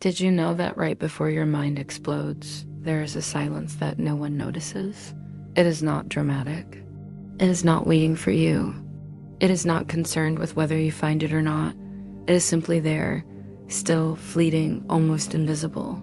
Did you know that right before your mind explodes, there is a silence that no one notices? It is not dramatic. It is not waiting for you. It is not concerned with whether you find it or not. It is simply there, still, fleeting, almost invisible.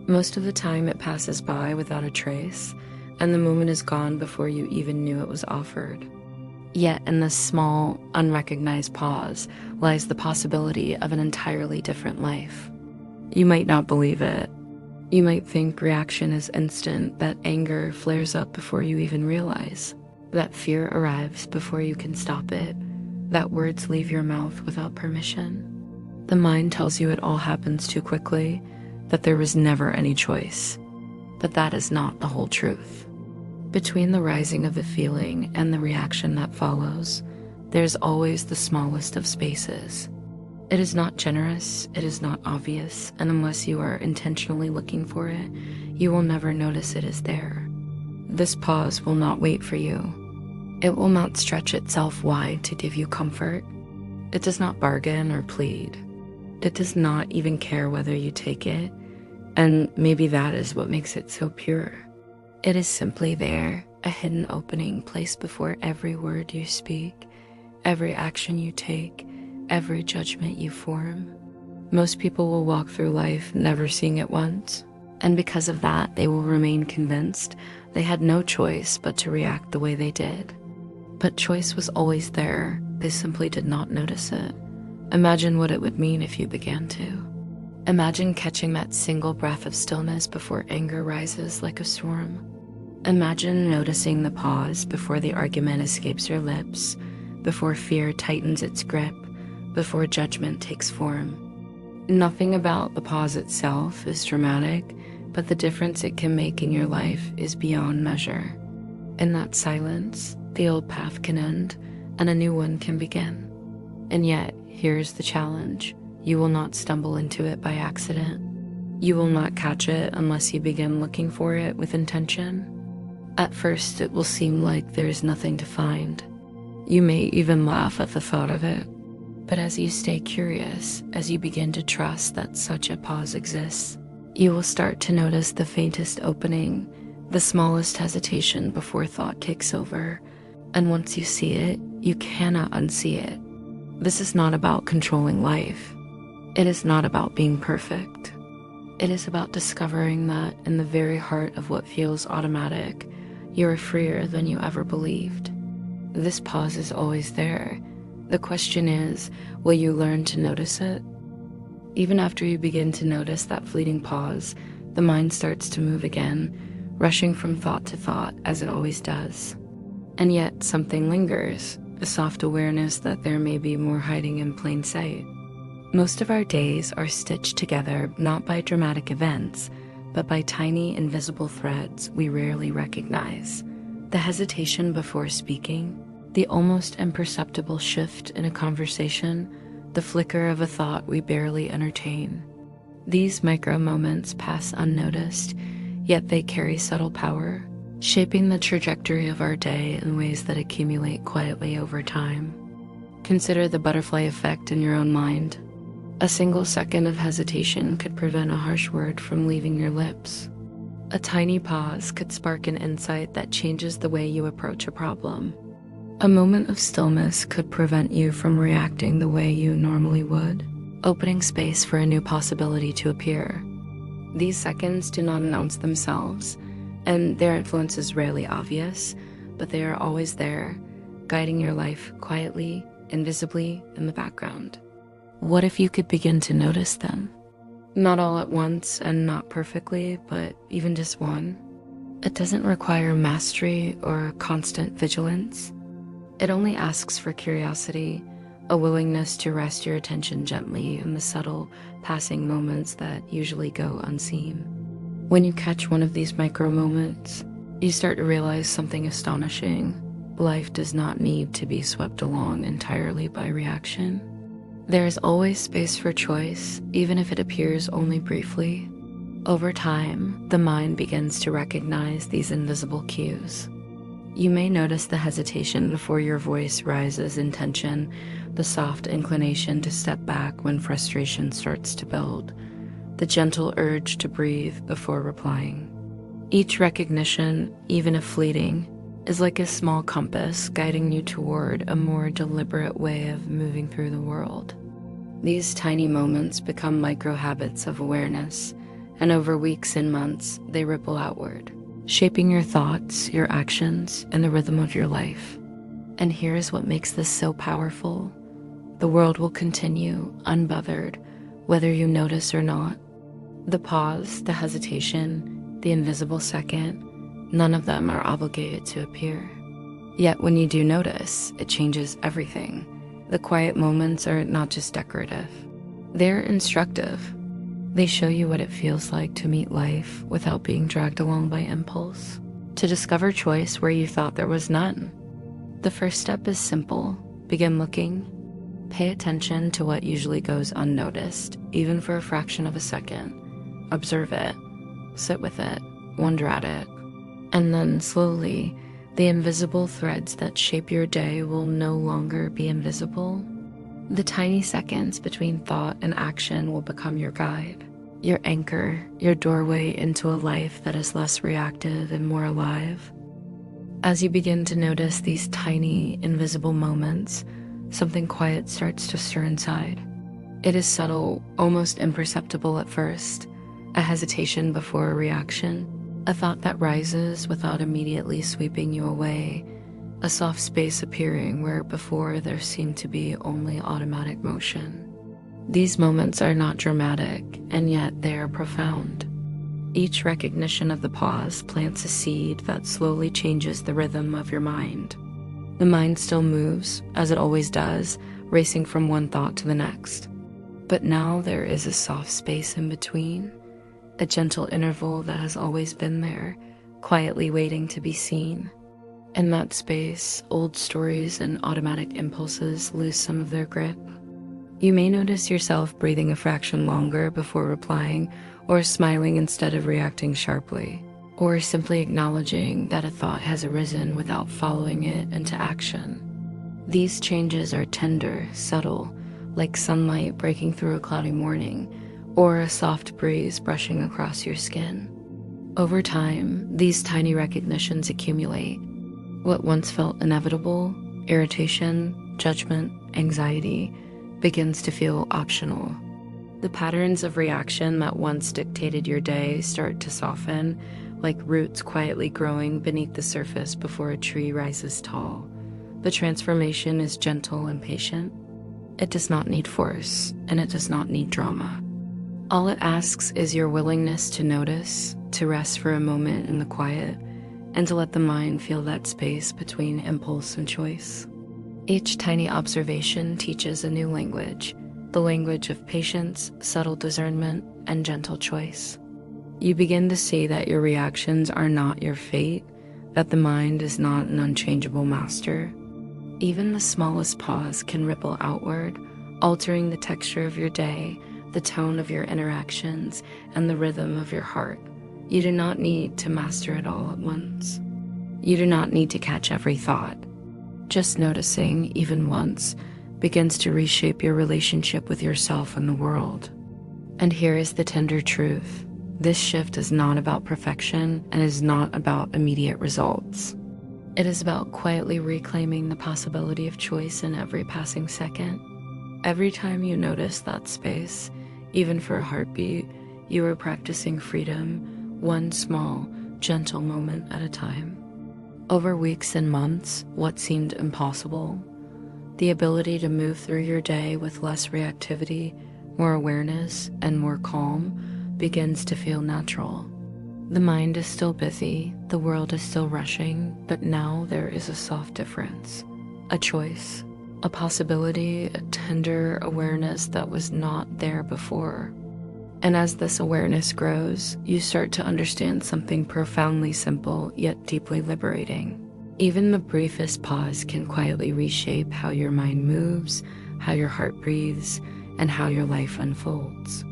Most of the time it passes by without a trace, and the moment is gone before you even knew it was offered. Yet in this small, unrecognized pause lies the possibility of an entirely different life. You might not believe it. You might think reaction is instant, that anger flares up before you even realize, that fear arrives before you can stop it, that words leave your mouth without permission. The mind tells you it all happens too quickly, that there was never any choice. But that is not the whole truth. Between the rising of the feeling and the reaction that follows, there's always the smallest of spaces. It is not generous, it is not obvious, and unless you are intentionally looking for it, you will never notice it is there. This pause will not wait for you. It will not stretch itself wide to give you comfort. It does not bargain or plead. It does not even care whether you take it, and maybe that is what makes it so pure. It is simply there, a hidden opening placed before every word you speak, every action you take, every judgment you form. Most people will walk through life never seeing it once, and because of that, they will remain convinced they had no choice but to react the way they did. But choice was always there, they simply did not notice it. Imagine what it would mean if you began to. Imagine catching that single breath of stillness before anger rises like a storm. Imagine noticing the pause before the argument escapes your lips, before fear tightens its grip, before judgment takes form. Nothing about the pause itself is dramatic, but the difference it can make in your life is beyond measure. In that silence, the old path can end, and a new one can begin. And yet, here's the challenge. You will not stumble into it by accident. You will not catch it unless you begin looking for it with intention. At first, it will seem like there is nothing to find. You may even laugh at the thought of it. But as you stay curious, as you begin to trust that such a pause exists, you will start to notice the faintest opening, the smallest hesitation before thought kicks over. And once you see it, you cannot unsee it. This is not about controlling life. It is not about being perfect. It is about discovering that in the very heart of what feels automatic, you are freer than you ever believed. This pause is always there. The question is, will you learn to notice it? Even after you begin to notice that fleeting pause, the mind starts to move again, rushing from thought to thought as it always does. And yet something lingers, a soft awareness that there may be more hiding in plain sight. Most of our days are stitched together not by dramatic events, but by tiny invisible threads we rarely recognize. The hesitation before speaking, the almost imperceptible shift in a conversation, the flicker of a thought we barely entertain. These micro moments pass unnoticed, yet they carry subtle power, shaping the trajectory of our day in ways that accumulate quietly over time. Consider the butterfly effect in your own mind. A single second of hesitation could prevent a harsh word from leaving your lips. A tiny pause could spark an insight that changes the way you approach a problem. A moment of stillness could prevent you from reacting the way you normally would, opening space for a new possibility to appear. These seconds do not announce themselves, and their influence is rarely obvious, but they are always there, guiding your life quietly, invisibly in the background. What if you could begin to notice them? Not all at once and not perfectly, but even just one. It doesn't require mastery or constant vigilance. It only asks for curiosity, a willingness to rest your attention gently in the subtle, passing moments that usually go unseen. When you catch one of these micro moments, you start to realize something astonishing. Life does not need to be swept along entirely by reaction. There is always space for choice, even if it appears only briefly. Over time, the mind begins to recognize these invisible cues. You may notice the hesitation before your voice rises in tension, the soft inclination to step back when frustration starts to build, the gentle urge to breathe before replying. Each recognition, even if fleeting, is like a small compass guiding you toward a more deliberate way of moving through the world. These tiny moments become micro habits of awareness, and over weeks and months, they ripple outward, shaping your thoughts, your actions, and the rhythm of your life. And here's what makes this so powerful. The world will continue unbothered, whether you notice or not. The pause, the hesitation, the invisible second, none of them are obligated to appear. Yet when you do notice, it changes everything. The quiet moments are not just decorative. They're instructive. They show you what it feels like to meet life without being dragged along by impulse, to discover choice where you thought there was none. The first step is simple. Begin looking. Pay attention to what usually goes unnoticed, even for a fraction of a second. Observe it, sit with it, wonder at it. And then slowly, the invisible threads that shape your day will no longer be invisible. The tiny seconds between thought and action will become your guide, your anchor, your doorway into a life that is less reactive and more alive. As you begin to notice these tiny, invisible moments, something quiet starts to stir inside. It is subtle, almost imperceptible at first, a hesitation before a reaction, a thought that rises without immediately sweeping you away, a soft space appearing where before there seemed to be only automatic motion. These moments are not dramatic, and yet they are profound. Each recognition of the pause plants a seed that slowly changes the rhythm of your mind. The mind still moves, as it always does, racing from one thought to the next. But now there is a soft space in between, a gentle interval that has always been there, quietly waiting to be seen. In that space, old stories and automatic impulses lose some of their grip. You may notice yourself breathing a fraction longer before replying, or smiling instead of reacting sharply, or simply acknowledging that a thought has arisen without following it into action. These changes are tender, subtle, like sunlight breaking through a cloudy morning, or a soft breeze brushing across your skin. Over time, these tiny recognitions accumulate. What once felt inevitable, irritation, judgment, anxiety, begins to feel optional. The patterns of reaction that once dictated your day start to soften, like roots quietly growing beneath the surface before a tree rises tall. The transformation is gentle and patient. It does not need force, and it does not need drama. All it asks is your willingness to notice, to rest for a moment in the quiet, and to let the mind feel that space between impulse and choice. Each tiny observation teaches a new language, the language of patience, subtle discernment, and gentle choice. You begin to see that your reactions are not your fate, that the mind is not an unchangeable master. Even the smallest pause can ripple outward, altering the texture of your day, the tone of your interactions, and the rhythm of your heart. You do not need to master it all at once. You do not need to catch every thought. Just noticing, even once, begins to reshape your relationship with yourself and the world. And here is the tender truth. This shift is not about perfection and is not about immediate results. It is about quietly reclaiming the possibility of choice in every passing second. Every time you notice that space, even for a heartbeat, you are practicing freedom, one small, gentle moment at a time. Over weeks and months, what seemed impossible, the ability to move through your day with less reactivity, more awareness, and more calm begins to feel natural. The mind is still busy, the world is still rushing, but now there is a soft difference, a choice, a possibility, a tender awareness that was not there before. And as this awareness grows, you start to understand something profoundly simple yet deeply liberating. Even the briefest pause can quietly reshape how your mind moves, how your heart breathes, and how your life unfolds.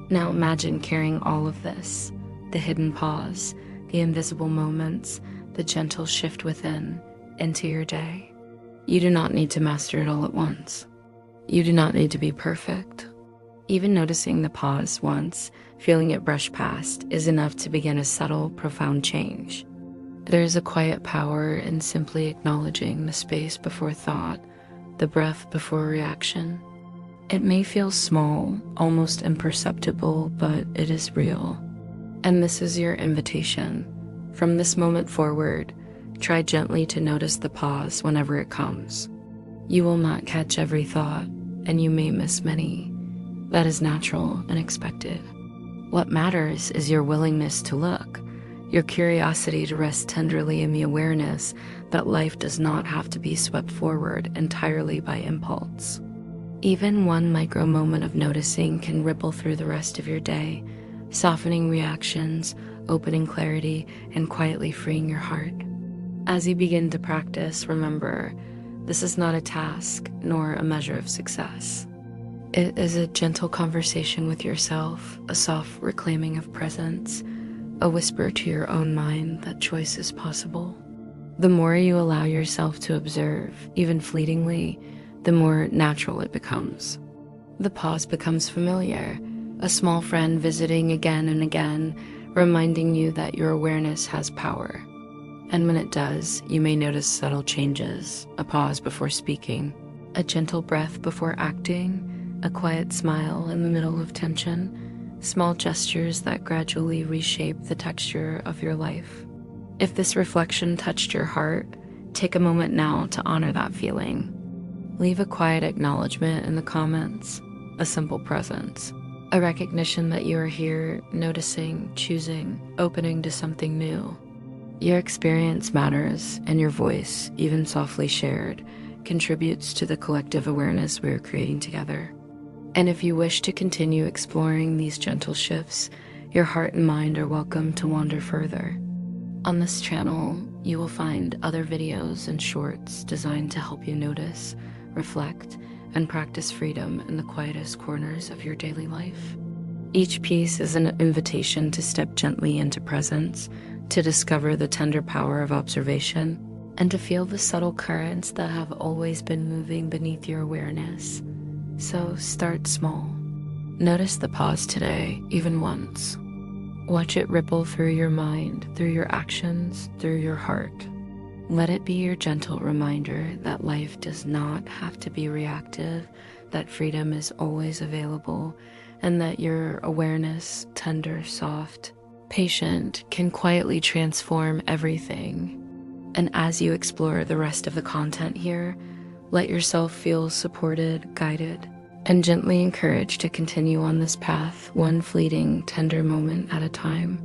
Now imagine carrying all of this, the hidden pause, the invisible moments, the gentle shift within, into your day. You do not need to master it all at once. You do not need to be perfect. Even noticing the pause once, feeling it brush past, is enough to begin a subtle, profound change. There is a quiet power in simply acknowledging the space before thought, the breath before reaction. It may feel small, almost imperceptible, but it is real. And this is your invitation. From this moment forward, try gently to notice the pause whenever it comes. You will not catch every thought, and you may miss many. That is natural and expected. What matters is your willingness to look, your curiosity to rest tenderly in the awareness that life does not have to be swept forward entirely by impulse. Even one micro moment of noticing can ripple through the rest of your day, softening reactions, opening clarity, and quietly freeing your heart. As you begin to practice, remember, this is not a task nor a measure of success. It is a gentle conversation with yourself, a soft reclaiming of presence, a whisper to your own mind that choice is possible. The more you allow yourself to observe, even fleetingly, the more natural it becomes. The pause becomes familiar, a small friend visiting again and again, reminding you that your awareness has power. And when it does, you may notice subtle changes, a pause before speaking, a gentle breath before acting, a quiet smile in the middle of tension, small gestures that gradually reshape the texture of your life. If this reflection touched your heart, take a moment now to honor that feeling. Leave a quiet acknowledgement in the comments, a simple presence, a recognition that you are here, noticing, choosing, opening to something new. Your experience matters, and your voice, even softly shared, contributes to the collective awareness we are creating together. And if you wish to continue exploring these gentle shifts, your heart and mind are welcome to wander further. On this channel, you will find other videos and shorts designed to help you notice, reflect, and practice freedom in the quietest corners of your daily life. Each piece is an invitation to step gently into presence, to discover the tender power of observation, and to feel the subtle currents that have always been moving beneath your awareness. So start small. Notice the pause today, even once. Watch it ripple through your mind, through your actions, through your heart. Let it be your gentle reminder that life does not have to be reactive, that freedom is always available, and that your awareness, tender, soft, patient, can quietly transform everything. And as you explore the rest of the content here, let yourself feel supported, guided, and gently encouraged to continue on this path, one fleeting, tender moment at a time.